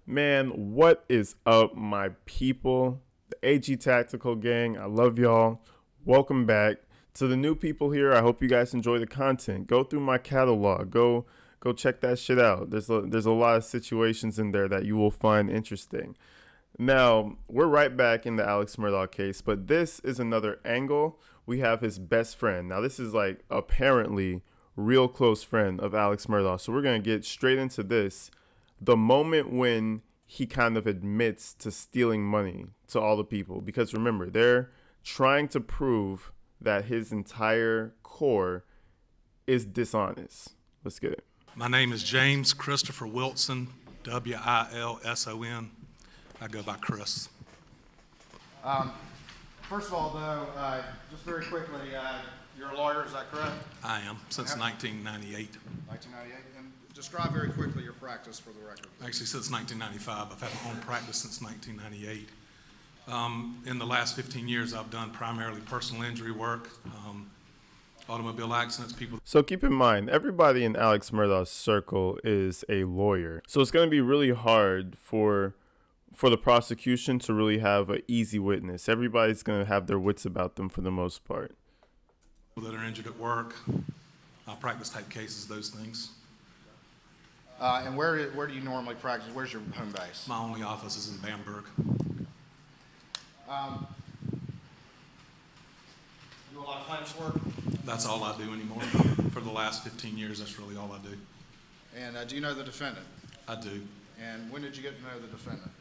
Man, what is up, my people? The AG Tactical Gang, I love y'all. Welcome back. To the new people here, I hope you guys enjoy the content. Go through my catalog. Go check that shit out. There's a lot of situations in there that you will find interesting. Now, we're right back in the Alex Murdaugh case, but this is another angle. We have his best friend. Now, this is like apparently real close friend of Alex Murdaugh. So we're going to get straight into this. The moment when he kind of admits to stealing money to all the people. Because remember, they're trying to prove that his entire core is dishonest. Let's get it. My name is James Christopher Wilson, W-I-L-S-O-N. I go by Chris. First of all, though, just very quickly, you're a lawyer, is that correct? I am, since 1998. 1998, and describe very quickly your practice for the record. Actually, since 1995. I've had my own practice since 1998. In the last 15 years, I've done primarily personal injury work, automobile accidents, people. So keep in mind, everybody in Alex Murdaugh's circle is a lawyer. So it's going to be really hard for the prosecution to really have an easy witness. Everybody's going to have their wits about them for the most part. That are injured at work, practice type cases, those things. And where do you normally practice? Where's your home base? My only office is in Bamberg. Do a lot of plaintiff's work? That's all I do anymore. For the last 15 years, that's really all I do. And do you know the defendant? I do. And when did you get to know the defendant?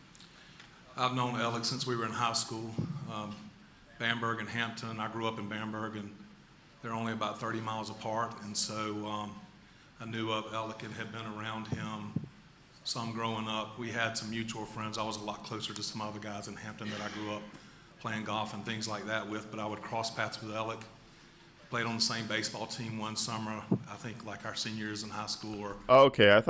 I've known Alex since we were in high school. Bamberg and Hampton. I grew up in Bamberg, and they're only about 30 miles apart, and so I knew of Alec and had been around him some growing up. We had some mutual friends. I was a lot closer to some other guys in Hampton that I grew up playing golf and things like that with, but I would cross paths with Alec. Played on the same baseball team one summer, I think like our senior years in high school. Or okay, I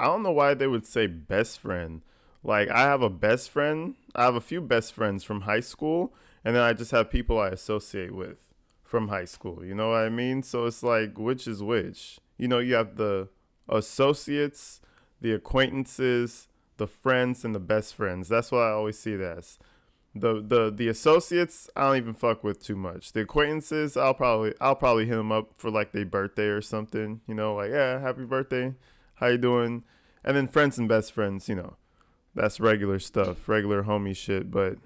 don't know why they would say best friend. Like, I have a best friend. I have a few best friends from high school, and then I just have people I associate with from high school, you know what I mean? So it's like, which is which? You know, you have the associates, the acquaintances, the friends, and the best friends. That's what I always see it as. The associates, I don't even fuck with too much. The acquaintances, I'll probably hit them up for like their birthday or something, you know, like, yeah, happy birthday, how you doing? And then friends and best friends, you know, that's regular stuff, regular homie shit, but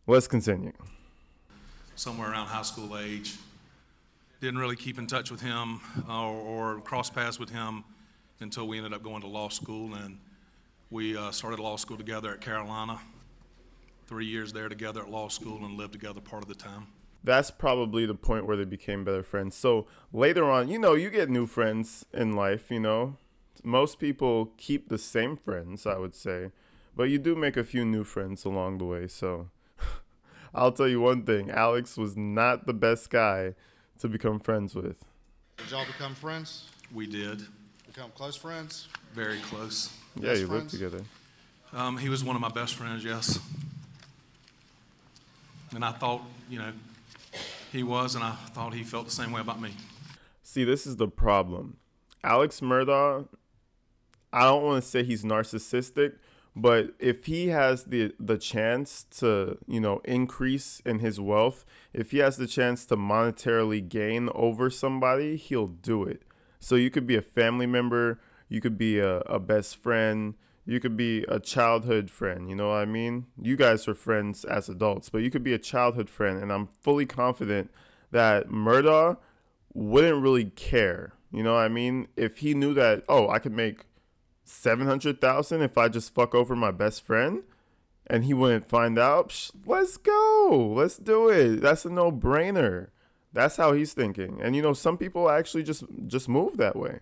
let's continue. Somewhere around high school age. Didn't really keep in touch with him or cross paths with him until we ended up going to law school, and we started law school together at Carolina. 3 years there together at law school and lived together part of the time. That's probably the point where they became better friends. So later on, you know, you get new friends in life, you know. Most people keep the same friends, I would say, but you do make a few new friends along the way, so I'll tell you one thing, Alex was not the best guy to become friends with. Did y'all become friends? We did. Become close friends? Very close. Yeah, you lived together. He was one of my best friends, yes. And I thought, you know, he was, and I thought he felt the same way about me. See, this is the problem. Alex Murdaugh, I don't want to say he's narcissistic, but if he has the chance to, you know, increase in his wealth, if he has the chance to monetarily gain over somebody, he'll do it. So you could be a family member, you could be a best friend, you could be a childhood friend, you know what I mean? You guys are friends as adults, but you could be a childhood friend, and I'm fully confident that Murdaugh wouldn't really care, you know what I mean? If he knew that, oh, I could make $700,000 if I just fuck over my best friend, and he wouldn't find out, let's go, let's do it. That's a no-brainer. That's how he's thinking. And you know, some people actually just move that way,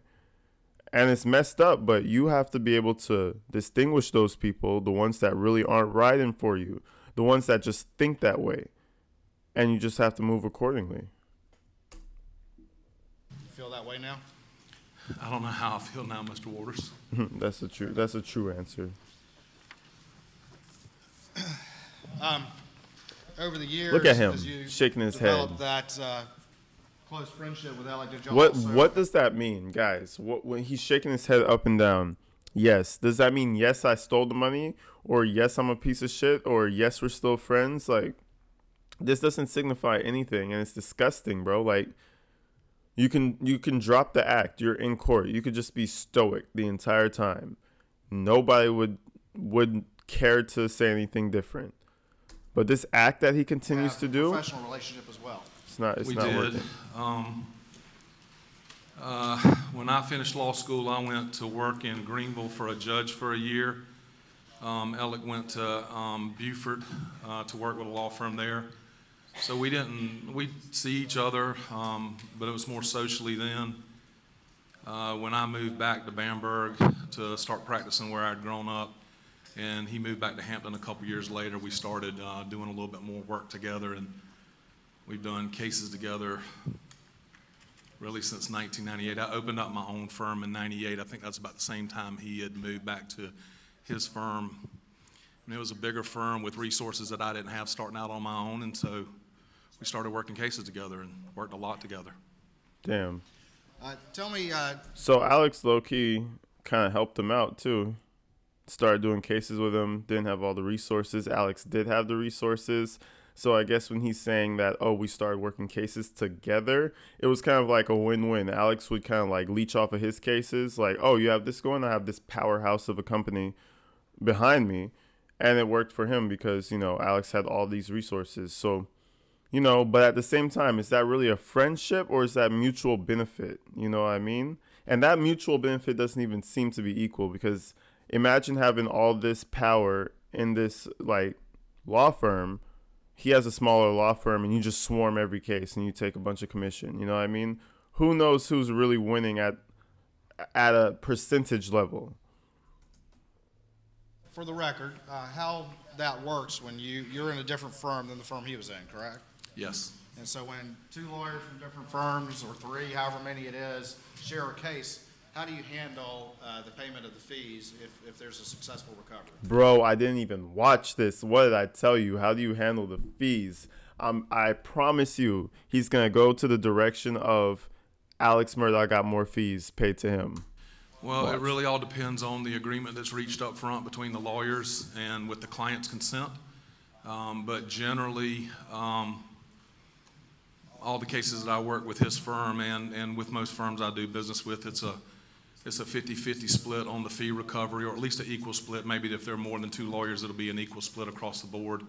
and it's messed up, but you have to be able to distinguish those people, the ones that really aren't riding for you, the ones that just think that way, and you just have to move accordingly. You feel that way now? I don't know how I feel now, Mr. Waters. That's a true answer. Over the years, look at him as you shaking his head. That close friendship with Alec, did y'all what does that mean, guys? When he's shaking his head up and down, Yes. Does that mean yes, I stole the money, or yes, I'm a piece of shit, or yes, we're still friends? Like, this doesn't signify anything, and it's disgusting, bro. Like, you can drop the act. You're in court. You could just be stoic the entire time. Nobody would care to say anything different. But this act that he continues to do, professional relationship as well. it's We not did. working. When I finished law school, I went to work in Greenville for a judge for a year. Alec went to Beaufort to work with a law firm there. So we'd see each other, but it was more socially then. When I moved back to Bamberg to start practicing where I'd grown up, and he moved back to Hampton a couple years later, we started doing a little bit more work together, and we've done cases together really since 1998. I opened up my own firm in 98. I think that's about the same time he had moved back to his firm. And it was a bigger firm with resources that I didn't have starting out on my own, and so we started working cases together and worked a lot together. Damn. Tell me, So Alex low-key kind of helped him out too. Started doing cases with him. Didn't have all the resources. Alex did have the resources. So I guess when he's saying that, oh, we started working cases together, it was kind of like a win-win. Alex would kind of like leech off of his cases, like, oh, you have this going, I have this powerhouse of a company behind me. And it worked for him because, Alex had all these resources. So, but at the same time, is that really a friendship or is that mutual benefit? You know what I mean? And that mutual benefit doesn't even seem to be equal, because imagine having all this power in this like law firm. He has a smaller law firm and you just swarm every case and you take a bunch of commission. You know what I mean? Who knows who's really winning at a percentage level? for the record, how that works when you're in a different firm than the firm he was in, correct? Yes. And so when two lawyers from different firms, or three, however many it is, share a case, how do you handle the payment of the fees if there's a successful recovery? Bro, I didn't even watch this. What did I tell you? How do you handle the fees? I promise you, he's going to go to the direction of Alex Murdaugh got more fees paid to him. Well, it really all depends on the agreement that's reached up front between the lawyers and with the client's consent. But generally, all the cases that I work with his firm and with most firms I do business with, it's a 50-50 split on the fee recovery, or at least an equal split. Maybe if there are more than two lawyers, it'll be an equal split across the board.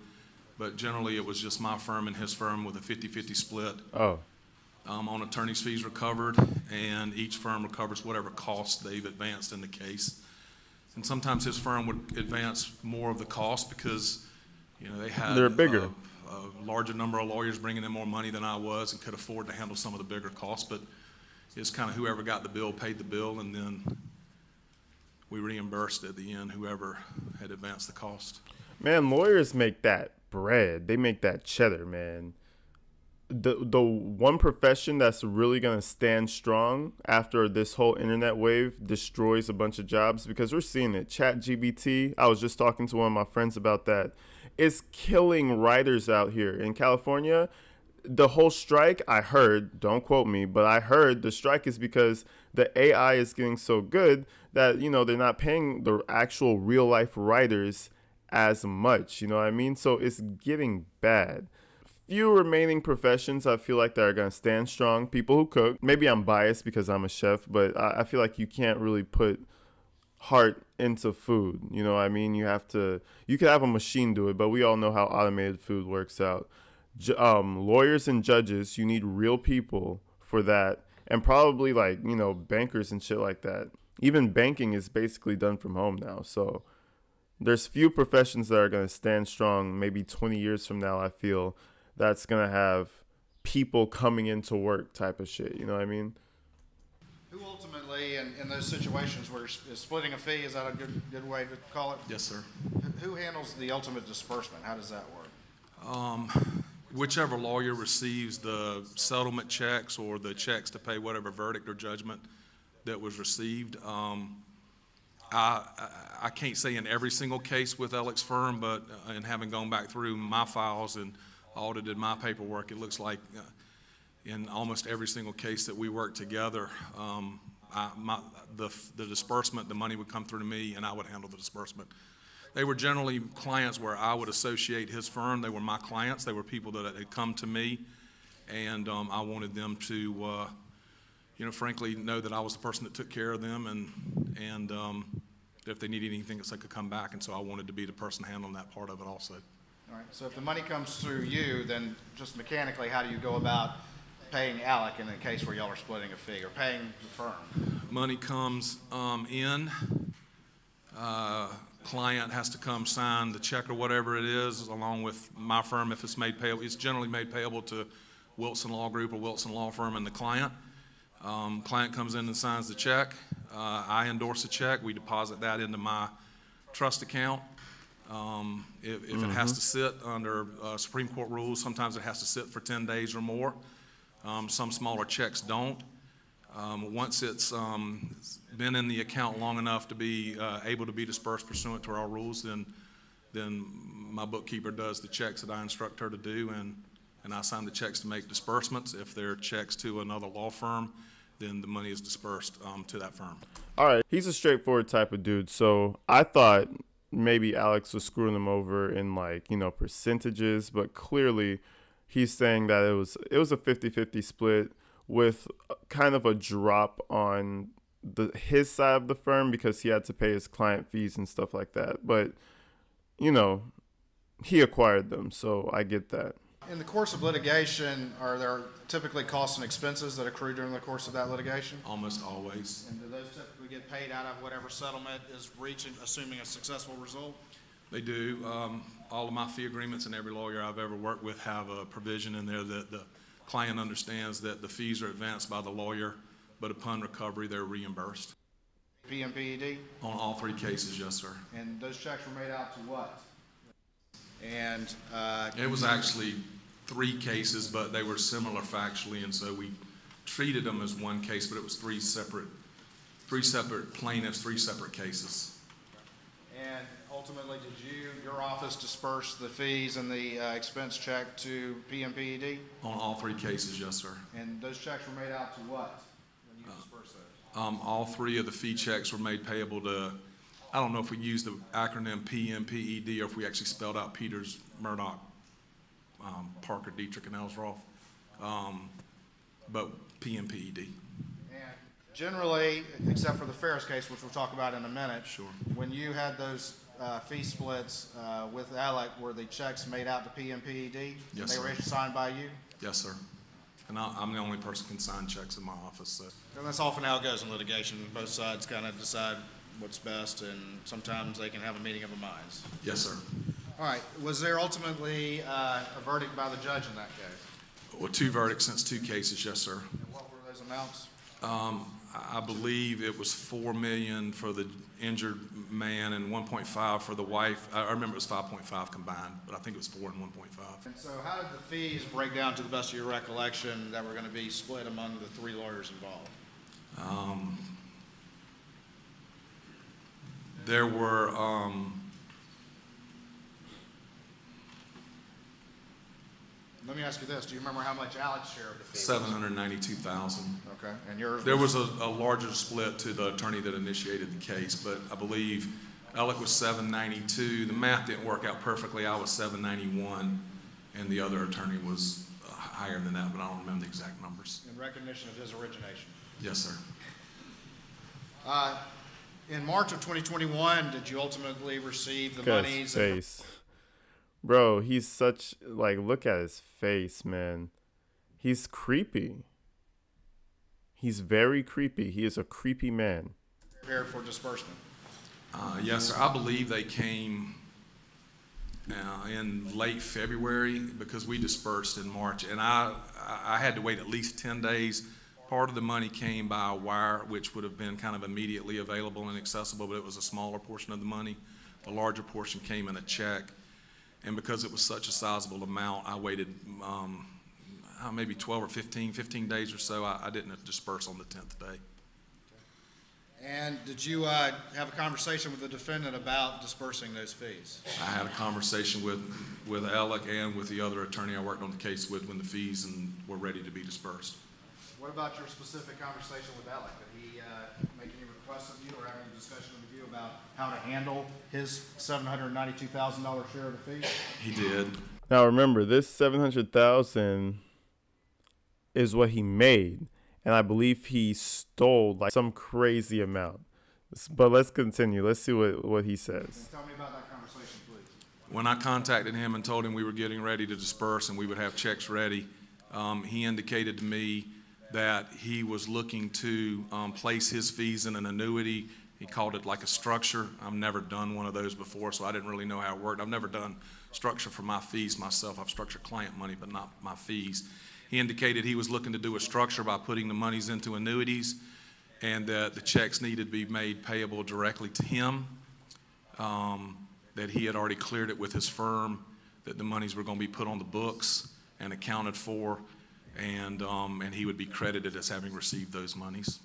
But generally, it was just my firm and his firm with a 50-50 split. Oh. On attorney's fees recovered, and each firm recovers whatever costs they've advanced in the case. And sometimes his firm would advance more of the cost because, they had They're bigger. A larger number of lawyers bringing in more money than I was and could afford to handle some of the bigger costs. But it's kind of whoever got the bill paid the bill, and then we reimbursed at the end whoever had advanced the cost. Man, lawyers make that bread. They make that cheddar, man. The one profession that's really going to stand strong after this whole internet wave destroys a bunch of jobs, because we're seeing it. ChatGPT, I was just talking to one of my friends about that. It's killing writers out here in California. The whole strike, I heard, don't quote me, but I heard the strike is because the AI is getting so good that, they're not paying the actual real life writers as much. You know what I mean? So it's getting bad. Few remaining professions I feel like that are going to stand strong. People who cook. Maybe I'm biased because I'm a chef, but I feel like you can't really put heart into food. You know what I mean? You could have a machine do it, but we all know how automated food works out. Lawyers and judges, you need real people for that. And probably bankers and shit like that. Even banking is basically done from home now. So there's few professions that are going to stand strong maybe 20 years from now, I feel. That's going to have people coming into work type of shit. You know what I mean? Who ultimately, in those situations where splitting a fee, is that a good way to call it? Yes, sir. Who handles the ultimate disbursement? How does that work? Whichever lawyer receives the settlement checks or the checks to pay whatever verdict or judgment that was received. I can't say in every single case with Alex's firm, but in having gone back through my files and audited my paperwork, it looks like in almost every single case that we work together, the disbursement, the money would come through to me, and I would handle the disbursement. They were generally clients where I would associate his firm. They were my clients. They were people that had come to me, and I wanted them to, frankly, know that I was the person that took care of them, and if they needed anything, they could come back. And so I wanted to be the person handling that part of it also. All right, so if the money comes through you, then just mechanically, how do you go about paying Alec in the case where y'all are splitting a fee, or paying the firm? Money comes in. Client has to come sign the check or whatever it is, along with my firm if it's made payable. It's generally made payable to Wilson Law Group or Wilson Law Firm and the client. Client comes in and signs the check. I endorse the check. We deposit that into my trust account. If it has to sit under Supreme Court rules, sometimes it has to sit for 10 days or more. Some smaller checks don't. Once it's been in the account long enough to be able to be dispersed pursuant to our rules, then my bookkeeper does the checks that I instruct her to do, and I sign the checks to make disbursements. If they're checks to another law firm, then the money is dispersed to that firm. All right, he's a straightforward type of dude, so I thought maybe Alex was screwing him over in percentages, but clearly he's saying that it was a 50-50 split with kind of a drop on his side of the firm because he had to pay his client fees and stuff like that. But, he acquired them, so I get that. In the course of litigation, are there typically costs and expenses that accrue during the course of that litigation? Almost always. And do those typically get paid out of whatever settlement is reaching, assuming a successful result? They do. All of my fee agreements and every lawyer I've ever worked with have a provision in there that the client understands that the fees are advanced by the lawyer, but upon recovery, they're reimbursed. PMPED? On all three cases, yes, sir. And those checks were made out to what? And it was actually 3 cases, but they were similar factually, and so we treated them as one case, but it was three separate plaintiffs, 3 separate cases. And ultimately, did your office disperse the fees and the expense check to PMPED? On all 3 cases, yes, sir. And those checks were made out to what when you dispersed those? All 3 of the fee checks were made payable to, I don't know if we used the acronym PMPED or if we actually spelled out Peters, Murdaugh, Parker, Dietrich, and Ellsworth, but PMPED. And generally, except for the Ferris case, which we'll talk about in a minute, sure. When you had those fee splits with Alec, were the checks made out to PMPED? Yes, They were sir. signed by you? Yes, sir. And I'm the only person who can sign checks in my office. So. And that's often how it goes in litigation. Both sides kind of decide what's best, and sometimes they can have a meeting of the minds. Yes, sir. All right. Was there ultimately a verdict by the judge in that case? Well, 2 verdicts since 2 cases, yes, sir. And what were those amounts? I believe it was $4 million for the injured man and 1.5 for the wife. I remember it was 5.5 combined, but I think it was 4 and 1.5. And so how did the fees break down to the best of your recollection that were going to be split among the 3 lawyers involved? There were let me ask you this. Do you remember how much Alec's share of the fee $792,000. Okay. And yours There was a larger split to the attorney that initiated the case, but I believe Alec was $792. The math didn't work out perfectly. I was $791, and the other attorney was higher than that, but I don't remember the exact numbers. in recognition of his origination? Yes, sir. In March of 2021, did you ultimately receive the Look at monies? his face. Bro, he's such, look at his face, man. He's creepy. He's very creepy. He is a creepy man. Prepared for disbursement? Yes, sir. I believe they came in late February because we dispersed in March, and I had to wait at least 10 days. Part of the money came by a wire, which would have been kind of immediately available and accessible, but it was a smaller portion of the money. The larger portion came in a check, and because it was such a sizable amount, I waited maybe 12 or 15 days or so. I didn't disperse on the 10th day. And did you have a conversation with the defendant about dispersing those fees? I had a conversation with Alec and with the other attorney I worked on the case with when the fees were ready to be dispersed. What about your specific conversation with Alec? Did he make any requests of you or have any discussion with you about how to handle his $792,000 share of the fee? He did. Now remember, this $700,000 is what he made, and I believe he stole like some crazy amount. But let's continue. Let's see what he says. Tell me about that conversation, please. When I contacted him and told him we were getting ready to disperse and we would have checks ready, he indicated to me that he was looking to place his fees in an annuity. He called it like a structure. I've never done one of those before, so I didn't really know how it worked. I've never done structure for my fees myself. I've structured client money, but not my fees. He indicated he was looking to do a structure by putting the monies into annuities, and that the checks needed to be made payable directly to him, that he had already cleared it with his firm, that the monies were going to be put on the books and accounted for, and he would be credited as having received those monies.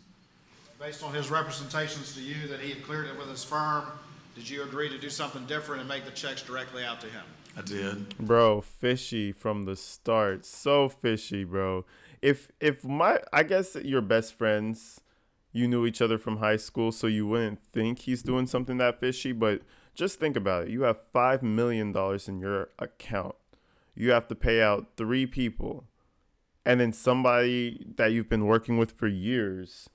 Based on his representations to you that he had cleared it with his firm, did you agree to do something different and make the checks directly out to him? I did. Bro, fishy from the start. So fishy, bro. I guess your best friends, you knew each other from high school, so you wouldn't think he's doing something that fishy, but just think about it. You have $5 million in your account. You have to pay out 3 people, and then somebody that you've been working with for years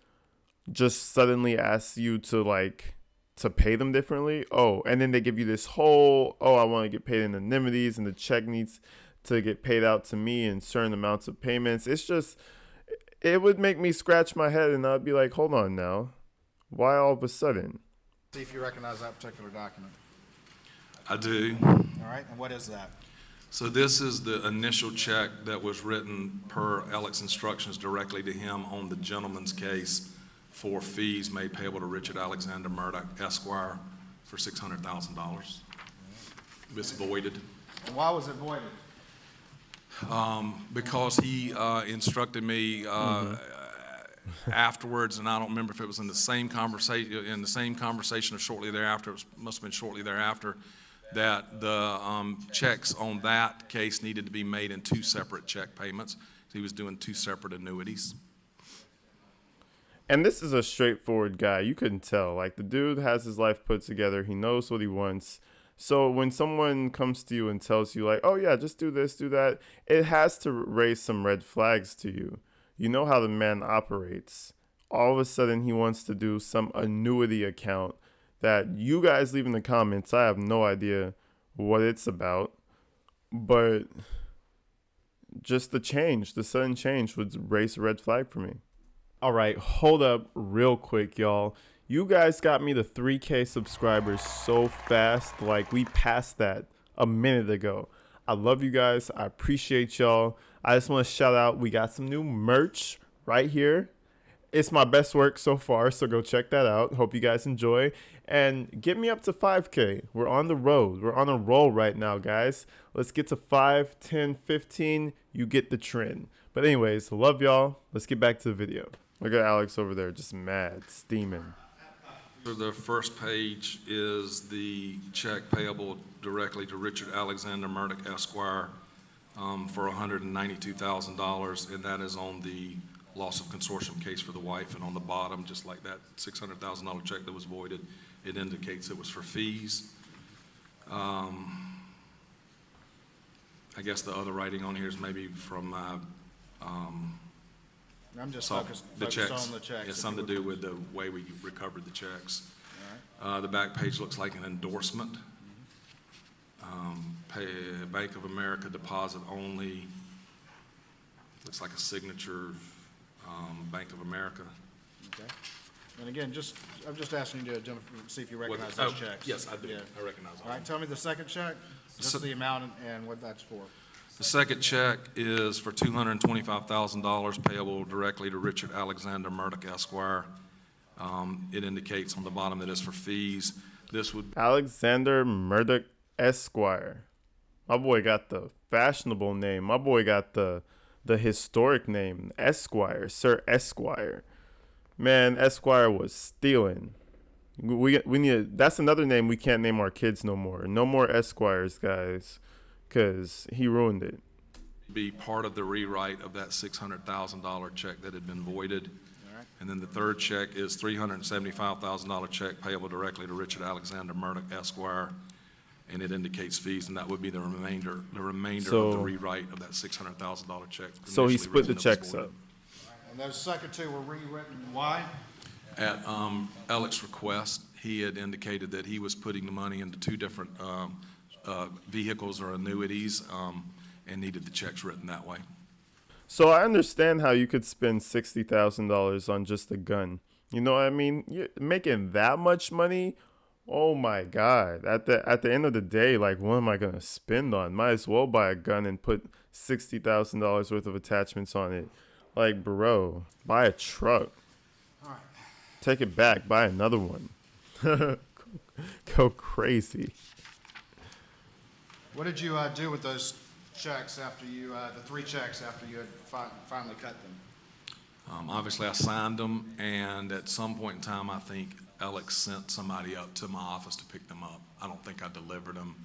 just suddenly asks you to pay them differently. Oh, and then they give you this whole, I want to get paid in annuities, and the check needs to get paid out to me in certain amounts of payments. It's just, it would make me scratch my head, and I'd be like, hold on now. Why all of a sudden? See if you recognize that particular document. I do. All right, and what is that? So this is the initial check that was written per Alec's instructions directly to him on the gentleman's case for fees made payable to Richard Alexander Murdaugh, Esquire, for $600,000. It's voided. And why was it voided? Because he instructed me afterwards, and I don't remember if it was in the same conversation or shortly thereafter. It must have been shortly thereafter, that the checks on that case needed to be made in 2 separate check payments. He was doing 2 separate annuities. And this is a straightforward guy. You couldn't tell. Like, the dude has his life put together. He knows what he wants. So when someone comes to you and tells you, like, oh, yeah, just do this, do that, it has to raise some red flags to you. You know how the man operates. All of a sudden, he wants to do some annuity account that you guys leave in the comments. I have no idea what it's about. But just the sudden change would raise a red flag for me. All right, hold up real quick, y'all. You guys got me to 3K subscribers so fast. Like, we passed that a minute ago. I love you guys. I appreciate y'all. I just want to shout out, we got some new merch right here. It's my best work so far, so go check that out. Hope you guys enjoy. And get me up to 5K. We're on the road. We're on a roll right now, guys. Let's get to 5, 10, 15. You get the trend. But anyways, love y'all. Let's get back to the video. Look at Alex over there, just mad, steaming. The first page is the check payable directly to Richard Alexander Murdaugh, Esquire, for $192,000, and that is on the loss of consortium case for the wife. And on the bottom, just like that $600,000 check that was voided, it indicates it was for fees. I guess the other writing on here is maybe from I'm just So focused the checks. on the checks. It's something to do with the way we recovered the checks. The back page looks like an endorsement. Bank of America deposit only. Looks like a signature, Bank of America. Okay. And again, I'm just asking you to see if you recognize those checks. Yes, I do. Yeah. I recognize All right, tell me the second check, just the amount and what that's for. The second check is for $225,000 payable directly to Richard Alexander Murdaugh, Esquire. It indicates on the bottom that it's for fees. This would Alexander Murdaugh, Esquire. My boy got the fashionable name. My boy got the historic name, Esquire, Sir Esquire. Man, Esquire was stealing. We need that's another name we can't name our kids no more. No more Esquires, guys. Because he ruined it. Be part of the rewrite of that $600,000 check that had been voided. And then the third check is $375,000 check payable directly to Richard Alexander Murdaugh Esquire, and it indicates fees, and that would be the remainder of the rewrite of that $600,000 check. So he split the that was checks voided. up. And those second two were rewritten, why? At Alec's request, he had indicated that he was putting the money into two different vehicles or annuities, and needed the checks written that way. So I understand how you could spend $60,000 on just a gun. You know what I mean? You're making that much money. Oh my God! At the end of the day, like, what am I gonna spend on? Might as well buy a gun and put $60,000 worth of attachments on it. Like, bro, buy a truck. All right. Take it back. Buy another one. Go crazy. What did you do with those checks after you, the three checks after you had finally cut them? Obviously, I signed them, and at some point in time, I think Alex sent somebody up to my office to pick them up. I don't think I delivered them.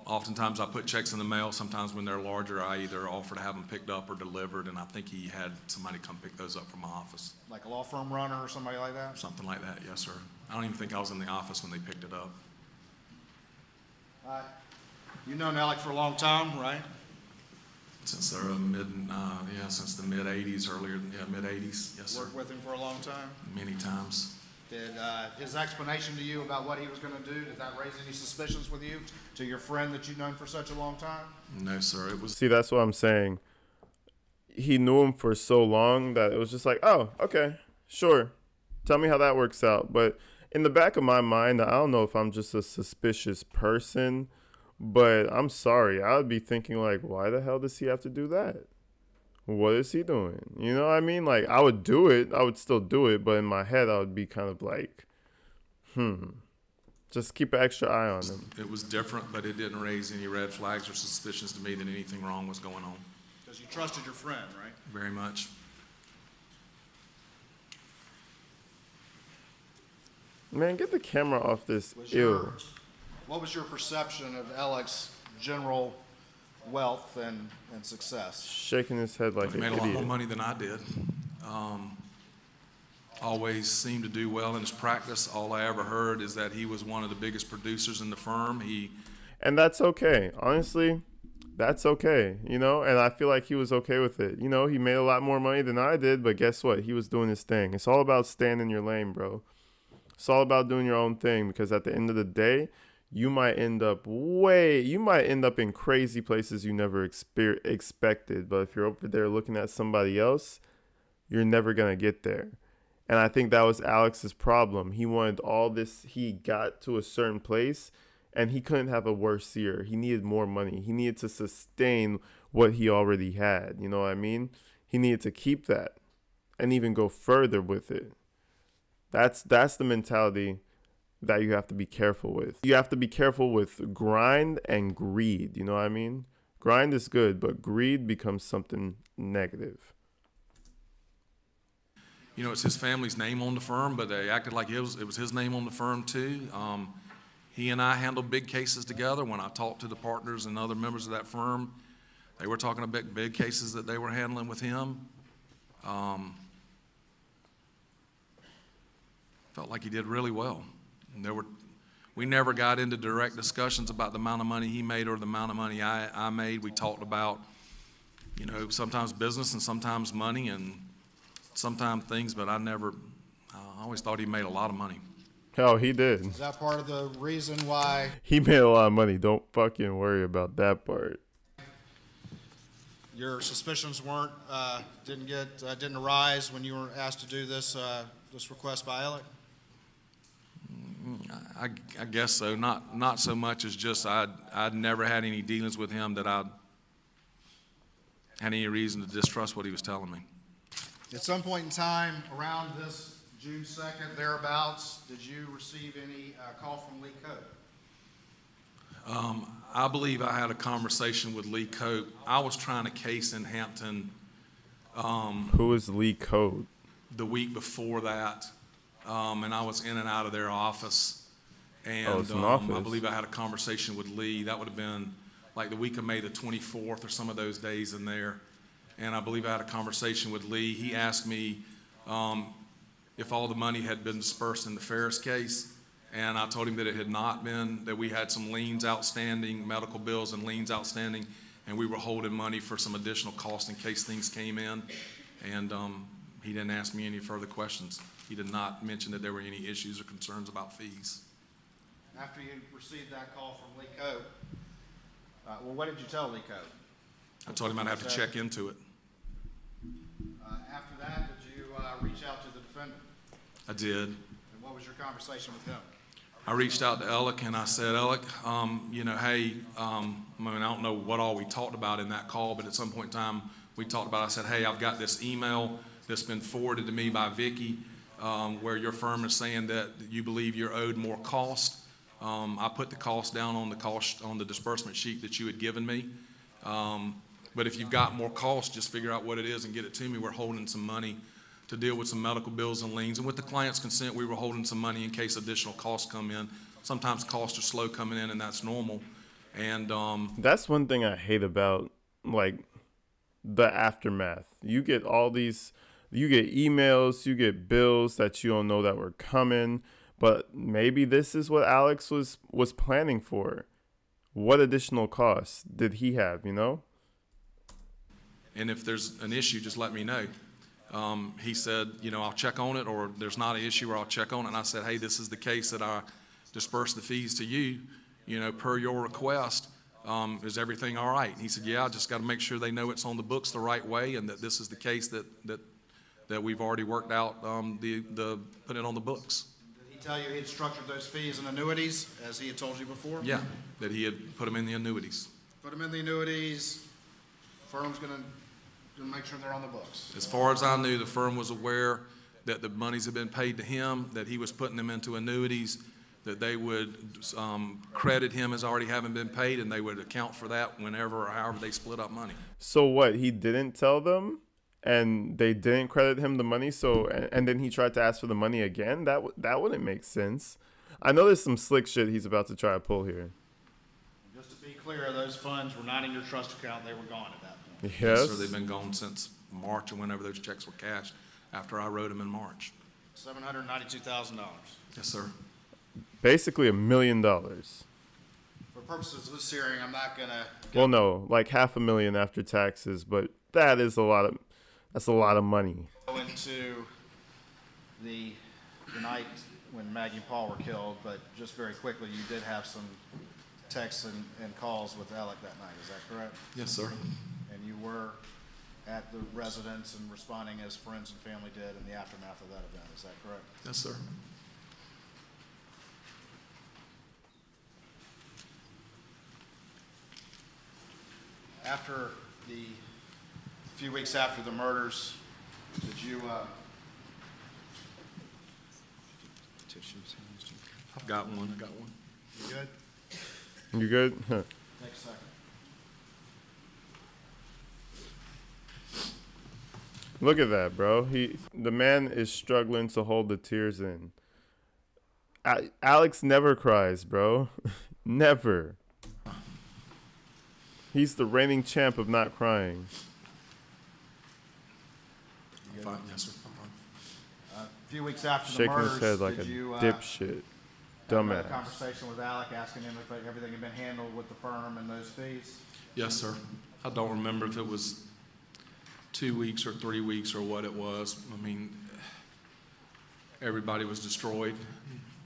Oftentimes, I put checks in the mail. Sometimes when they're larger, I either offer to have them picked up or delivered, and I think he had somebody come pick those up from my office. Like a law firm runner or somebody like that? Something like that, yes, sir. I don't even think I was in the office when they picked it up. You've known Alec for a long time, right? Since they're since the mid-'80s, mid-'80s, yes, sir. Worked with him for a long time? Many times. Did his explanation to you about what he was going to do, did that raise any suspicions with you, to your friend that you've known for such a long time? No, sir, it was... See, that's what I'm saying. He knew him for so long that it was just like, oh, okay, sure. Tell me how that works out. But in the back of my mind, I don't know if I'm just a suspicious person, but I'm sorry. I would be thinking, like, why the hell does he have to do that? What is he doing? You know what I mean? Like, I would do it. I would still do it. But in my head, I would be kind of like, just keep an extra eye on him. It was different, but it didn't raise any red flags or suspicions to me that anything wrong was going on. Because you trusted your friend, right? Very much. Man, get the camera off this. Ew. What was your perception of Alec's general wealth and success? Shaking his head like He an made a lot more idiot. money than I did. Always seemed to do well in his practice. All I ever heard is that he was one of the biggest producers in the firm. And that's okay. Honestly, that's okay, you know? And I feel like he was okay with it. You know, he made a lot more money than I did, but guess what? He was doing his thing. It's all about staying in your lane, bro. It's all about doing your own thing, because at the end of the day, you might end up in crazy places you never expected. But if you're over there looking at somebody else, you're never going to get there. And I think that was Alex's problem. He wanted all this. He got to a certain place, and he couldn't have a worse year. He needed more money. He needed to sustain what he already had. You know what I mean? He needed to keep that and even go further with it. That's the mentality that you have to be careful with. You have to be careful with grind and greed. You know what I mean? Grind is good, but greed becomes something negative. You know, it's his family's name on the firm, but they acted like it was his name on the firm too. He and I handled big cases together. When I talked to the partners and other members of that firm, they were talking about big cases that they were handling with him. Felt like he did really well. And we never got into direct discussions about the amount of money he made or the amount of money I made. We talked about, you know, sometimes business and sometimes money and sometimes things, but I always thought he made a lot of money. Oh, he did. Is that part of the reason why He made a lot of money. Don't fucking worry about that part. your suspicions didn't arise when you were asked to do this request by Alec? I guess so. Not so much as just I'd never had any dealings with him that I'd had any reason to distrust what he was telling me. At some point in time around this June 2nd, thereabouts, did you receive any call from Lee Cope? I believe I had a conversation with Lee Cope. I was trying a case in Hampton Who is Lee Cope? the week before that, and I was in and out of their office. And it's an office. I believe I had a conversation with Lee. That would have been like the week of May the 24th or some of those days in there. And I believe I had a conversation with Lee. He asked me if all the money had been dispersed in the Ferris case. And I told him that it had not been, that we had some liens outstanding, medical bills and liens outstanding, and we were holding money for some additional costs in case things came in. And he didn't ask me any further questions. He did not mention that there were any issues or concerns about fees. After you received that call from Lee Cope, well, what did you tell Lee Cope? I told him I'd have to check into it. After that, did you reach out to the defendant? I did. And what was your conversation with him? I reached out to Alec and I said, Alec, you know, hey, I mean, I don't know what all we talked about in that call, but at some point in time we talked about, I said, hey, I've got this email that's been forwarded to me by Vicky where your firm is saying that you believe you're owed more cost. I put the cost down on the disbursement sheet that you had given me. But if you've got more cost, just figure out what it is and get it to me. We're holding some money to deal with some medical bills and liens. And with the client's consent, we were holding some money in case additional costs come in. Sometimes costs are slow coming in, and that's normal. And that's one thing I hate about, like, the aftermath. You get all these, you get emails, you get bills that you don't know that were coming, but maybe this is what Alex was planning for. What additional costs did he have, you know? And if there's an issue, just let me know. He said, you know, I'll check on it, or there's not an issue, or I'll check on it. And I said, hey, this is the case that I dispersed the fees to you, you know, per your request. Is everything all right? And he said, yeah, I just got to make sure they know it's on the books the right way, and that this is the case that we've already worked out, put it on the books. Did he tell you he had structured those fees and annuities as he had told you before? Yeah, that he had put them in the annuities. Put them in the annuities. Firm's going to make sure they're on the books. As far as I knew, the firm was aware that the monies had been paid to him, that he was putting them into annuities, that they would credit him as already having been paid, and they would account for that whenever or however they split up money. So what, he didn't tell them and they didn't credit him the money, so and then he tried to ask for the money again? That wouldn't make sense. I know there's some slick shit he's about to try to pull here. Just to be clear, those funds were not in your trust account, they were gone at that point. Yes. So they've been gone since March, or whenever those checks were cashed after I wrote them in March. $792,000. Yes, sir. Basically $1 million. For purposes of this hearing, I'm not gonna Well, no, like $500,000 after taxes, but that's a lot of money. go into the night when Maggie and Paul were killed, but just very quickly, you did have some texts and calls with Alec that night, is that correct? Yes, sir. And you were at the residence and responding as friends and family did in the aftermath of that event, is that correct? Yes, sir. After the few weeks after the murders, did you I've got one. you good? You good? Huh. Take a second. Look at that, bro. The man is struggling to hold the tears in. Alex never cries, bro. Never. He's the reigning champ of not crying. I'm fine. Yes, sir. I'm fine. A few weeks after the Shaking murders, his head like a did you dipshit. have Dumbass. a conversation with Alec, asking him if everything had been handled with the firm and those fees? Yes, sir. I don't remember if it was 2 weeks or 3 weeks or what it was. I mean, everybody was destroyed.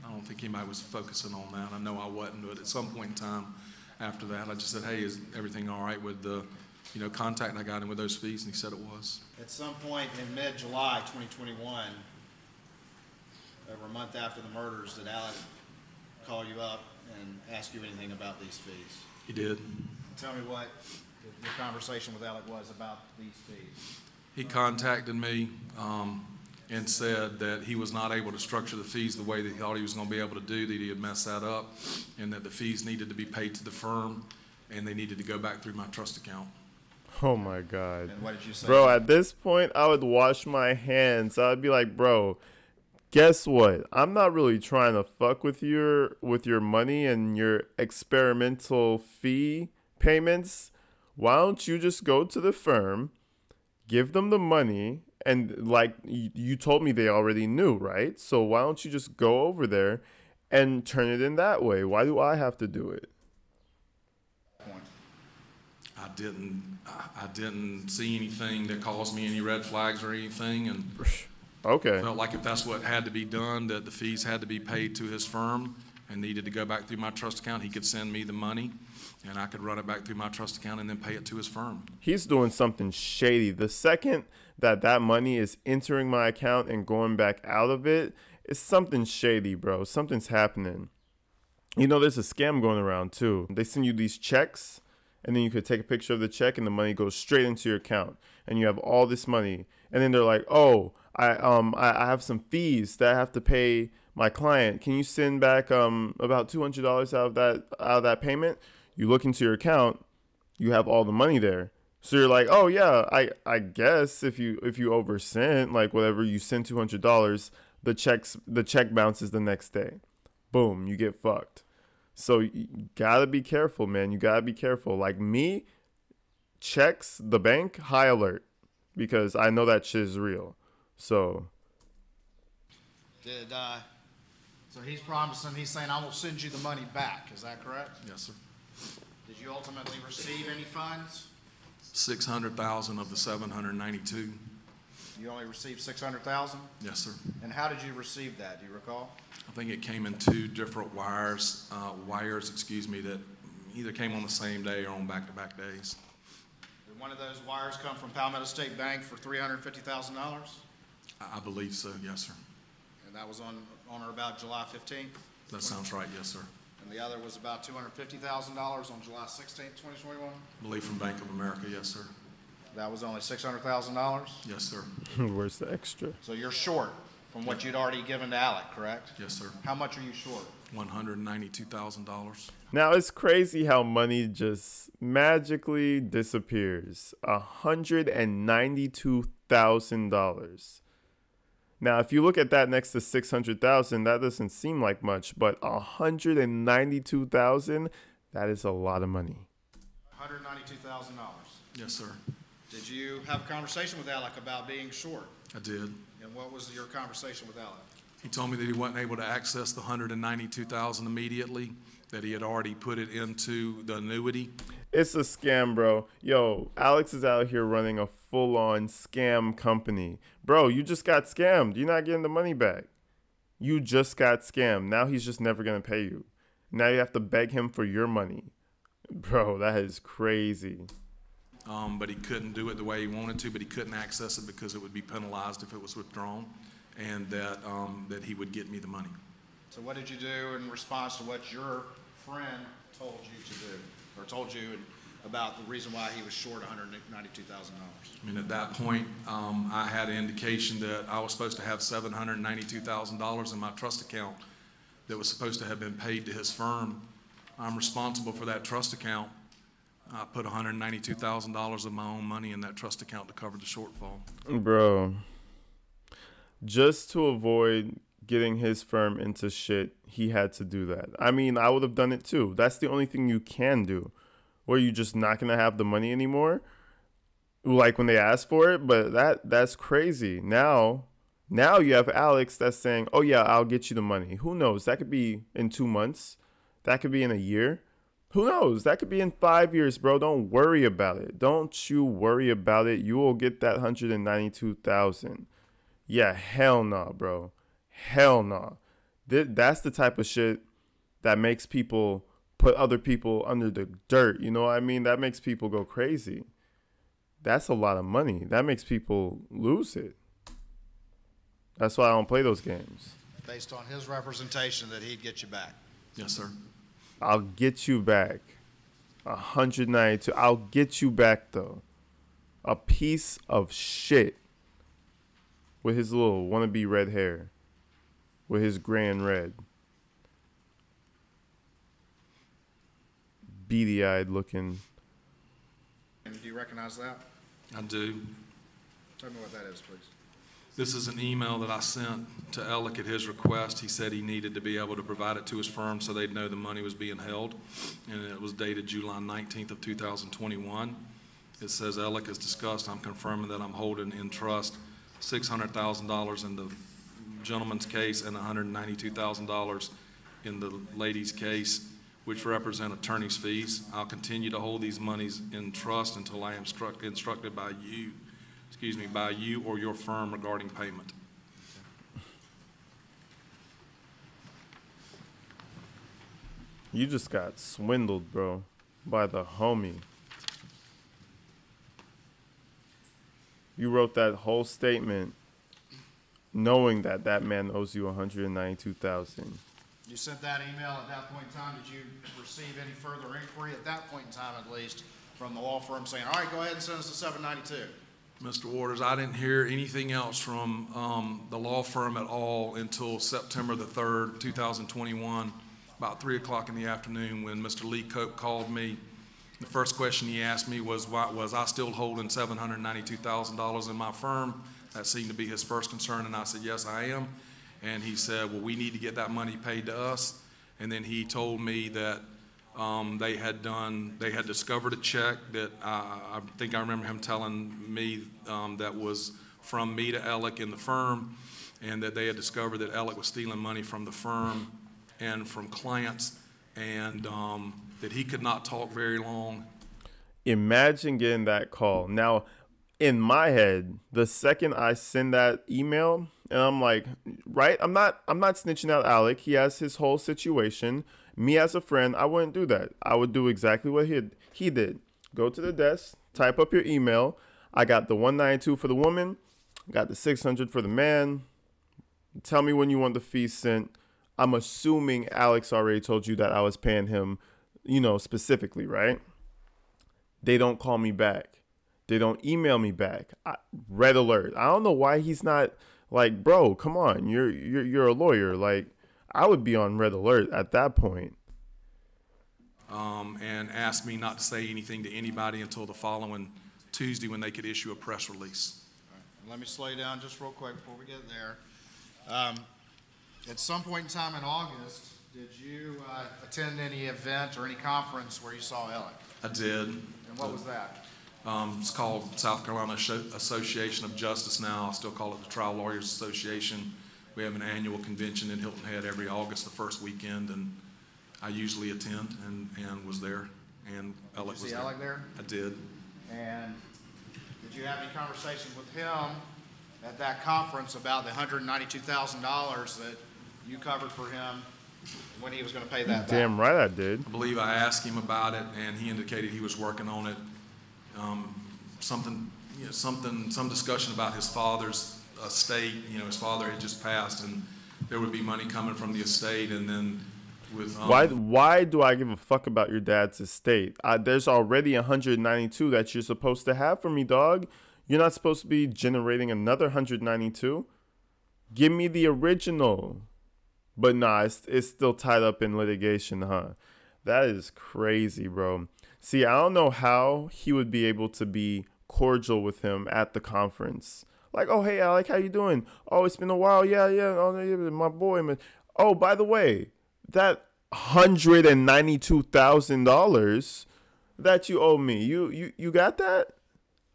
I don't think anybody was focusing on that. I know I wasn't, but at some point in time after that, I just said, hey, is everything all right with the, contact I got him with those fees? And he said it was. At some point in mid-July 2021, over a month after the murders, did Alec call you up and ask you anything about these fees? He did. Tell me what your conversation with Alec was about these fees. He contacted me and said that he was not able to structure the fees the way that he thought he was going to be able to do, that he had messed that up, and that the fees needed to be paid to the firm, and they needed to go back through my trust account. Oh my God. And what did you say? Bro, at this point, I would wash my hands. I'd be like, bro, guess what? I'm not really trying to fuck with your money and your experimental fee payments. Why don't you just go to the firm, give them the money, and like you told me they already knew, right? So why don't you just go over there and turn it in that way? Why do I have to do it? I didn't see anything that caused me any red flags or anything, and Okay. felt like if that's what had to be done, that the fees had to be paid to his firm and needed to go back through my trust account, he could send me the money and I could run it back through my trust account and then pay it to his firm. He's doing something shady. The second that money is entering my account and going back out of it, it's something shady, bro. Something's happening. You know, there's a scam going around too. They send you these checks, and then you could take a picture of the check and the money goes straight into your account and you have all this money. And then they're like, oh, I have some fees that I have to pay my client. Can you send back about $200 out of that payment? You look into your account, you have all the money there. So you're like, oh yeah, I guess if you oversent, like whatever you send $200, the check bounces the next day. Boom, you get fucked. So you gotta be careful, man. You gotta be careful. Like me, checks, the bank, high alert, because I know that shit is real. So So he's promising, he's saying, I will send you the money back. Is that correct? Yes, sir. Did you ultimately receive any funds? 600,000 of the 792. You only received 600,000? Yes, sir. And how did you receive that? Do you recall? I think it came in two different wires, that either came on the same day or on back-to-back days. Did one of those wires come from Palmetto State Bank for $350,000? I believe so, yes, sir. And that was on or about July 15th? That sounds right, yes, sir. And the other was about $250,000 on July 16th, 2021? I believe from Bank of America, yes, sir. That was only $600,000? Yes, sir. where's the extra? So you're short from what you'd already given to Alec, correct? Yes, sir. How much are you short? $192,000. Now it's crazy how money just magically disappears. $192,000. Now, if you look at that next to 600,000, that doesn't seem like much, but 192,000, that is a lot of money. $192,000. Yes, sir. Did you have a conversation with Alec about being short? I did. And what was your conversation with Alec? He told me that he wasn't able to access the $192,000 immediately, that he had already put it into the annuity. It's a scam, bro. Yo, Alex is out here running a full-on scam company. Bro, you just got scammed. You're not getting the money back. You just got scammed. Now he's just never going to pay you. Now you have to beg him for your money. Bro, that is crazy. But he couldn't do it the way he wanted to, but he couldn't access it because it would be penalized if it was withdrawn, and that he would get me the money. So what did you do in response to what your friend told you to do, or told you about the reason why he was short $192,000? I mean, at that point, I had an indication that I was supposed to have $792,000 in my trust account that was supposed to have been paid to his firm. I'm responsible for that trust account. I put $192,000 of my own money in that trust account to cover the shortfall. Bro, just to avoid getting his firm into shit, he had to do that. I mean, I would have done it too. That's the only thing you can do. Where you just not going to have the money anymore, like when they ask for it. But that's crazy. Now you have Alex that's saying, oh yeah, I'll get you the money. Who knows? That could be in 2 months. That could be in a year. Who knows? That could be in 5 years, bro. Don't worry about it. Don't you worry about it. You will get that 192,000. Yeah, hell no, bro. Hell no. That's the type of shit that makes people put other people under the dirt. You know what I mean? That makes people go crazy. That's a lot of money. That makes people lose it. That's why I don't play those games. Based on his representation that he'd get you back. Yes, sir. I'll get you back. 192. I'll get you back, though. A piece of shit with his little wannabe red hair, with his gray and red, beady-eyed looking. And do you recognize that? I do. Tell me what that is, please. This is an email that I sent to Alec at his request. He said he needed to be able to provide it to his firm so they'd know the money was being held, and it was dated July 19th of 2021. It says, Alec, as discussed, I'm confirming that I'm holding in trust $600,000 in the gentleman's case and $192,000 in the lady's case, which represent attorney's fees. I'll continue to hold these monies in trust until I am instructed by you, by you or your firm regarding payment. You just got swindled, bro, by the homie. You wrote that whole statement knowing that that man owes you $192,000. You sent that email at that point in time. Did you receive any further inquiry at that point in time, at least, from the law firm saying, all right, go ahead and send us the $792? Mr. Waters, I didn't hear anything else from the law firm at all until September the 3rd, 2021, about 3 o'clock in the afternoon, when Mr. Lee Cope called me. The first question he asked me was, why was I still holding $792,000 in my firm? That seemed to be his first concern, and I said, yes, I am. And he said, well, we need to get that money paid to us. And then he told me that they had discovered a check that I think I remember him telling me that was from me to Alec in the firm, and that they had discovered that Alec was stealing money from the firm and from clients, and that he could not talk very long. Imagine getting that call. Now, in my head, the second I send that email, and I'm like, right, I'm not snitching out Alec. He has his whole situation. Me as a friend, I wouldn't do that. I would do exactly what he did. Go to the desk, type up your email. I got the 192 for the woman, got the 600 for the man. Tell me when you want the fee sent. I'm assuming Alex already told you that I was paying him, specifically, right? They don't call me back. They don't email me back. Red alert. I don't know why he's not like, bro, come on. You're a lawyer. Like, I would be on red alert at that point. And asked me not to say anything to anybody until the following Tuesday when they could issue a press release. All right. Let me slow you down just real quick before we get there. At some point in time in August, did you attend any event or any conference where you saw Alec? I did. And what was that? It's called South Carolina Association of Justice now. I still call it the Trial Lawyers Association. We have an annual convention in Hilton Head every August, the first weekend, and I usually attend and was there. And Alec was there. Did you see Alec there? I did. And did you have any conversation with him at that conference about the $192,000 that you covered for him when he was going to pay that back? Damn right I did. I believe I asked him about it, and he indicated he was working on it. Some discussion about his father's estate. His father had just passed, and there would be money coming from the estate, and then with why do I give a fuck about your dad's estate? There's already 192 that you're supposed to have for me, dog. You're not supposed to be generating another 192. Give me the original. But nah, it's still tied up in litigation, huh? That is crazy, bro. See, I don't know how he would be able to be cordial with him at the conference. Like, oh, hey, Alec, how you doing? Oh, it's been a while. Yeah. Oh, yeah, my boy, man. Oh, by the way, that $192,000 that you owe me, you got that?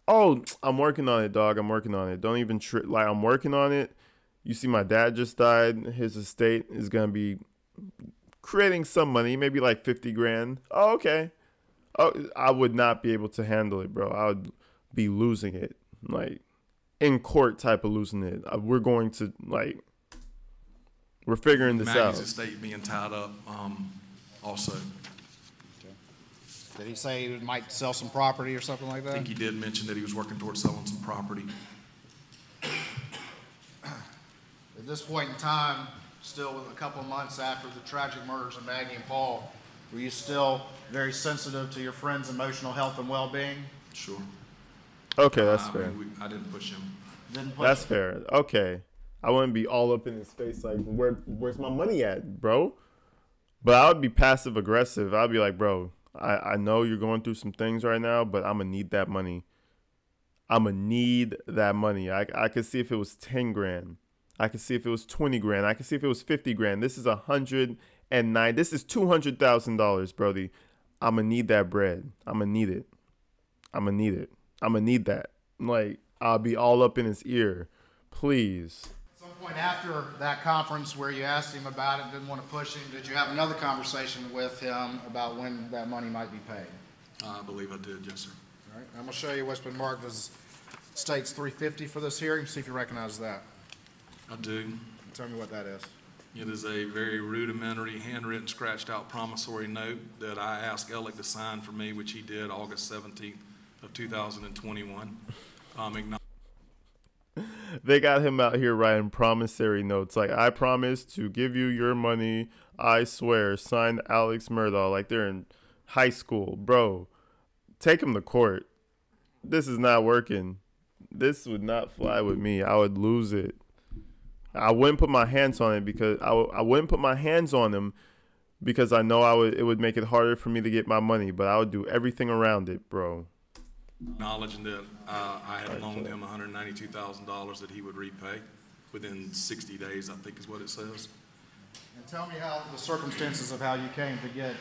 Oh, I'm working on it, dog. I'm working on it. Don't even I'm working on it. You see, my dad just died. His estate is gonna be creating some money, maybe like 50 grand. Oh, okay. Oh, I would not be able to handle it, bro. I would be losing it, like in court type of losing it. We're figuring this out. Maggie's estate being tied up, also. Okay. Did he say he might sell some property or something like that? I think he did mention that he was working towards selling some property. At this point in time, still with a couple of months after the tragic murders of Maggie and Paul, were you still very sensitive to your friend's emotional health and well-being? Sure. Okay, that's fair. I didn't push him. That's fair. Okay. I wouldn't be all up in his face like, where's my money at, bro? But I would be passive aggressive. I'd be like, bro, I know you're going through some things right now, but I'm going to need that money. I'ma need that money. I could see if it was 10 grand. I could see if it was 20 grand. I could see if it was 50 grand. This is 109. This is $200,000, Brody. I'ma need that bread. I'ma need it. I'ma need it. I'ma need that. Like, I'll be all up in his ear. Please. At some point after that conference where you asked him about it, didn't want to push him, did you have another conversation with him about when that money might be paid? I believe I did, yes, sir. All right, I'm going to show you what's been marked as states 350 for this hearing. See if you recognize that. I do. Tell me what that is. It is a very rudimentary, handwritten, scratched-out promissory note that I asked Alec to sign for me, which he did August 17th of 2021. They got him out here writing promissory notes. Like, I promise to give you your money. I swear. Signed, Alex Murdaugh. Like, they're in high school. Bro, take him to court. This is not working. This would not fly with me. I would lose it. I wouldn't put my hands on it because I wouldn't put my hands on him because I know it would make it harder for me to get my money, but I would do everything around it, bro. Acknowledging that I had loaned him $192,000 that he would repay within 60 days, I think is what it says. And tell me how the circumstances of how you came to get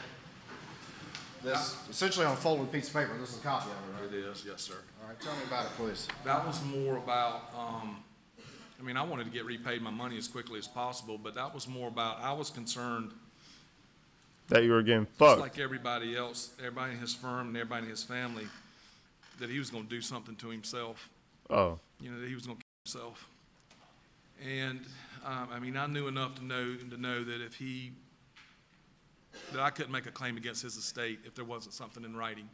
this, essentially on a folded piece of paper. This is a copy of it, right? It is, yes, sir. All right, tell me about it, please. That was more about, I mean, I wanted to get repaid my money as quickly as possible, but that was more about, I was concerned that you were getting just fucked. like everybody else, everybody in his firm and everybody in his family, that he was going to do something to himself. Oh. You know, that he was going to kill himself. And, I mean, I knew enough to know that that I couldn't make a claim against his estate if there wasn't something in writing.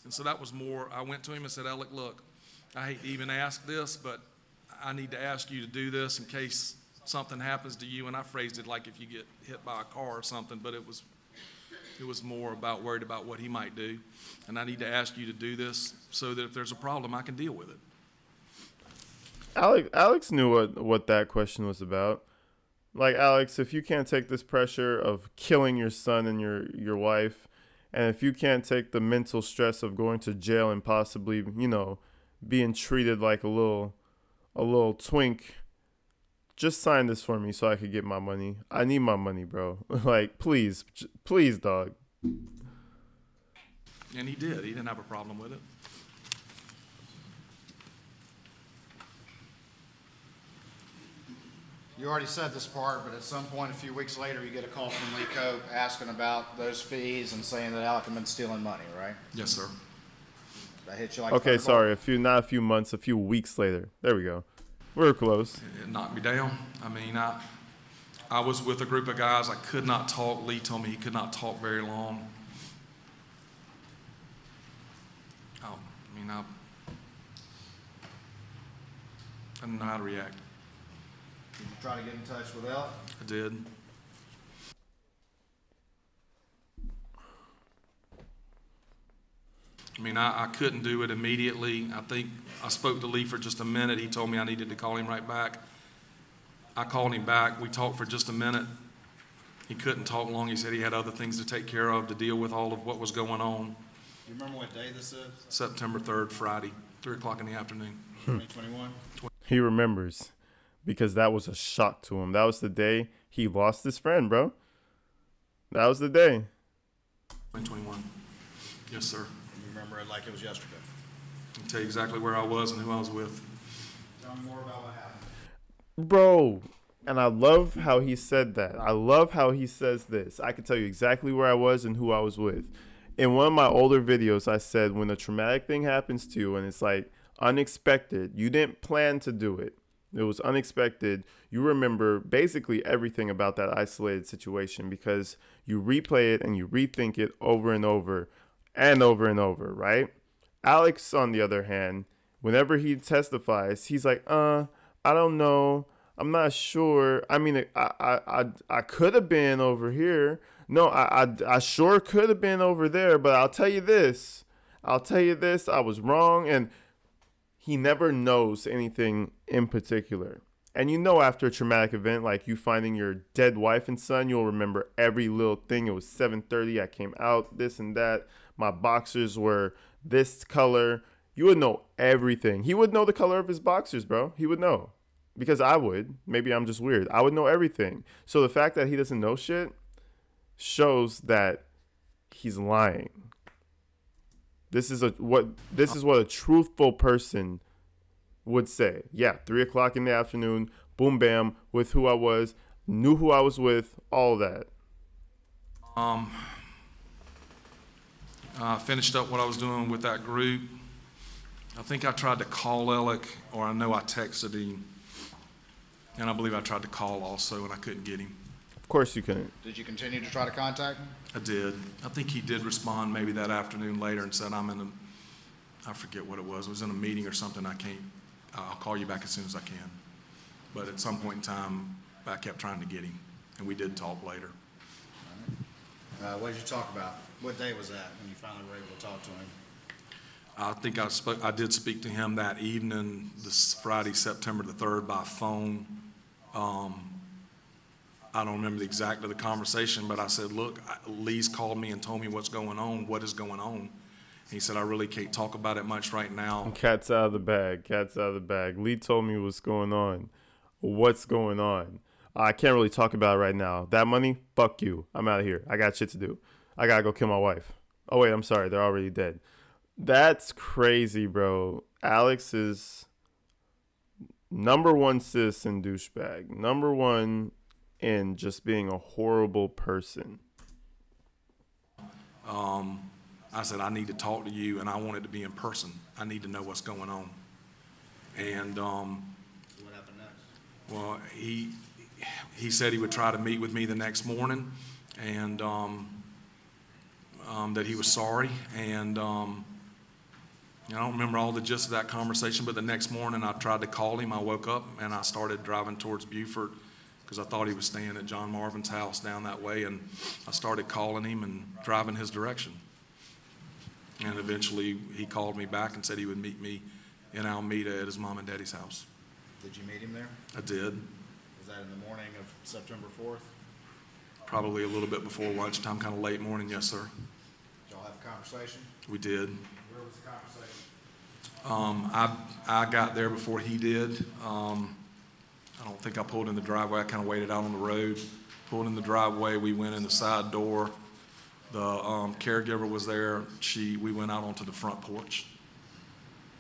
And so that was more, I went to him and said, Alec, look, I hate to even ask this, but I need to ask you to do this in case something happens to you. And I phrased it like if you get hit by a car or something, but it was more about worried about what he might do. And I need to ask you to do this so that if there's a problem, I can deal with it. Alex knew what that question was about. Like, Alex, if you can't take this pressure of killing your son and your wife, and if you can't take the mental stress of going to jail and possibly, you know, being treated like a little twink, just sign this for me so I could get my money. I need my money, bro. Like, please, dog. And he did. He didn't have a problem with it. You already said this part, but at some point a few weeks later, you get a call from Lee Cope asking about those fees and saying that Alec had been stealing money, right? Yes, sir. That hit you like okay, a sorry. Not a few months, a few weeks later. There we go. We're close. It knocked me down. I mean, I was with a group of guys. I could not talk. Lee told me he could not talk very long. I didn't know how to react. Did you try to get in touch with Alec? I did. I mean, I couldn't do it immediately. I think I spoke to Lee for just a minute. He told me I needed to call him right back. I called him back. We talked for just a minute. He couldn't talk long. He said he had other things to take care of to deal with all of what was going on. Do you remember what day this is? September 3rd, Friday, 3 o'clock in the afternoon. 2021? He remembers because that was a shock to him. That was the day he lost his friend, bro. That was the day. 2021. Yes, sir. You remember it like it was yesterday? I can tell you exactly where I was and who I was with. Tell me more about what happened. Bro, and I love how he said that. I love how he says this. I can tell you exactly where I was and who I was with. In one of my older videos, I said when a traumatic thing happens to you and it's like unexpected, you didn't plan to do it. It was unexpected. You remember basically everything about that isolated situation because you replay it and you rethink it over and over and over and over, right? Alex, on the other hand, whenever he testifies, he's like, I don't know. I'm not sure. I mean, I could have been over here. No, I sure could have been over there, but I'll tell you this. I was wrong. And he never knows anything in particular. And you know, after a traumatic event, like you finding your dead wife and son, you'll remember every little thing. It was 7:30. I came out, this and that. My boxers were this color. You would know everything. He would know the color of his boxers, bro. He would know. Because I would. Maybe I'm just weird. I would know everything. So the fact that he doesn't know shit shows that he's lying. This is what a truthful person would say. Yeah, 3 o'clock in the afternoon, boom bam, with who I was, knew who I was with, all that. I finished up what I was doing with that group. I think I tried to call Alec, or I know I texted him, and I believe I tried to call also, and I couldn't get him. Of course you couldn't. Did you continue to try to contact him? I did. I think he did respond maybe that afternoon later and said, I forget what it was. It was in a meeting or something. I'll call you back as soon as I can. But at some point in time, I kept trying to get him, and we did talk later. All right. What did you talk about? What day was that when you finally were able to talk to him? I think I did speak to him that evening, this Friday, September the 3rd, by phone. I don't remember the exact of the conversation, but I said, look, Lee's called me and told me what's going on. What is going on? And he said, I really can't talk about it much right now. Cat's out of the bag. Cat's out of the bag. Lee told me what's going on. What's going on? I can't really talk about it right now. That money? Fuck you. I'm out of here. I got shit to do. I gotta go kill my wife. Oh, wait, I'm sorry. They're already dead. That's crazy, bro. Alex is number one citizen douchebag. Number one in just being a horrible person. I said, I need to talk to you, and I want it to be in person. I need to know what's going on. And What happened next? well, he said he would try to meet with me the next morning, and that he was sorry. And I don't remember all the gist of that conversation, but the next morning I tried to call him. I woke up and I started driving towards Beaufort because I thought he was staying at John Marvin's house down that way, and I started calling him and driving his direction. And eventually he called me back and said he would meet me in Alameda at his mom and daddy's house. Did you meet him there? I did. Was that in the morning of September 4th? Probably a little bit before lunchtime, kind of late morning, yes, sir. Did y'all have a conversation? We did. Where was the conversation? I got there before he did. I don't think I pulled in the driveway. I kind of waited out on the road. Pulled in the driveway. We went in the side door. The caregiver was there. We went out onto the front porch,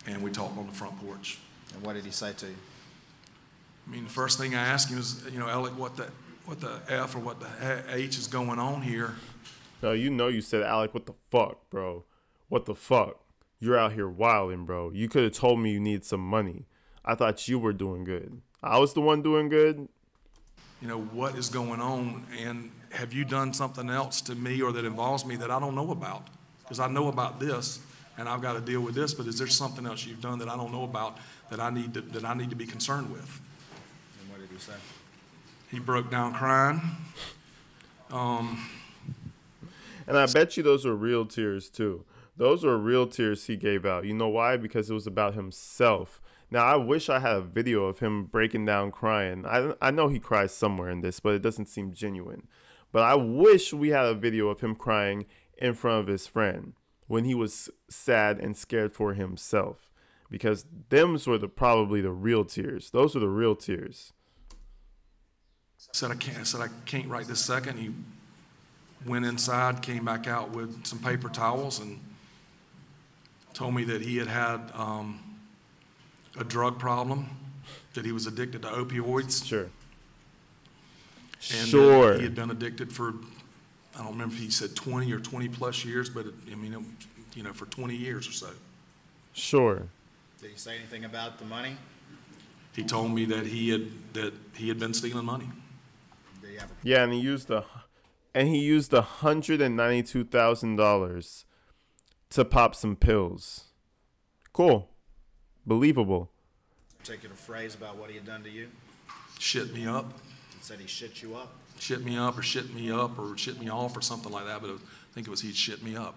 and we talked on the front porch. And what did he say to you? I mean, the first thing I asked him is, Alec, what the F or what the H is going on here? No, you said, Alec, what the fuck, bro? What the fuck? You're out here wilding, bro. You could have told me you need some money. I thought you were doing good. I was the one doing good. What is going on, and have you done something else to me or that involves me that I don't know about? Because I know about this, and I've got to deal with this, but is there something else you've done that I don't know about that I need to be concerned with? And what did he say? He broke down crying. And I bet you those were real tears, too. Those were real tears he gave out. You know why? Because it was about himself. Now, I wish I had a video of him breaking down crying. I know he cries somewhere in this, but it doesn't seem genuine. But I wish we had a video of him crying in front of his friend when he was sad and scared for himself. Because them's were probably the real tears. Those were the real tears. I said I can't right this second. He went inside, came back out with some paper towels, and told me that he had a drug problem, that he was addicted to opioids. Sure. And sure. He had been addicted for, I don't remember if he said 20 or 20 plus years, but for 20 years or so. Sure. Did he say anything about the money? He told me that he had been stealing money. Did he have Yeah, and he used $192,000 to pop some pills. Cool. Believable. a particular phrase about what he had done to you? Shit me up. He said he shit you up? Shit me up or shit me up or shit me off or something like that, but I think it was he'd shit me up.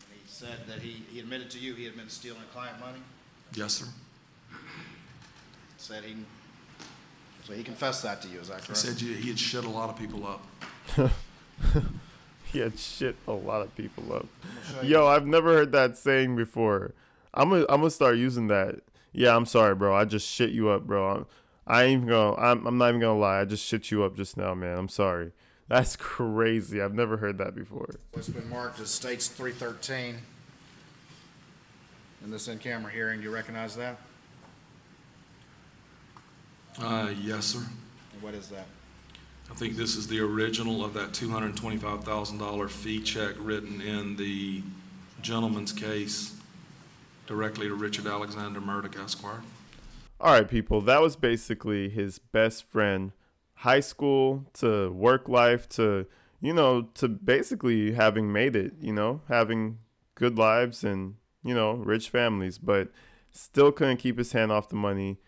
And he said that he admitted to you he had been stealing client money? Yes, sir. So he confessed that to you, is that correct? He said he had shit a lot of people up. He had shit a lot of people up. I'll show you. Yo, I've never heard that saying before. I'm gonna start using that. Yeah, I'm sorry, bro. I just shit you up, bro. I ain't even gonna. I'm not even gonna lie. I just shit you up just now, man. I'm sorry. That's crazy. I've never heard that before. It's been marked as States 313 in this in-camera hearing. Do you recognize that? Yes, sir. And what is that? I think this is the original of that $225,000 fee check written in the gentleman's case directly to Richard Alexander Murdaugh, Esquire. All right, people. That was basically his best friend, high school to work life to, to basically having made it, having good lives and, rich families, but still couldn't keep his hand off the money.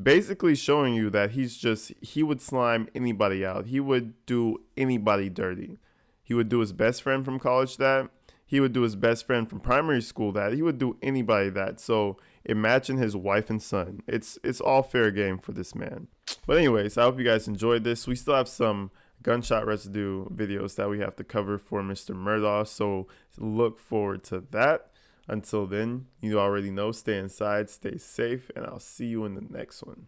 Basically showing you that he would slime anybody out. He would do anybody dirty. He would do his best friend from college that. He would do his best friend from primary school that. He would do anybody that. So imagine his wife and son. It's all fair game for this man. But anyways, I hope you guys enjoyed this. We still have some gunshot residue videos that we have to cover for Mr. Murdaugh. So look forward to that. Until then, you already know, stay inside, stay safe, and I'll see you in the next one.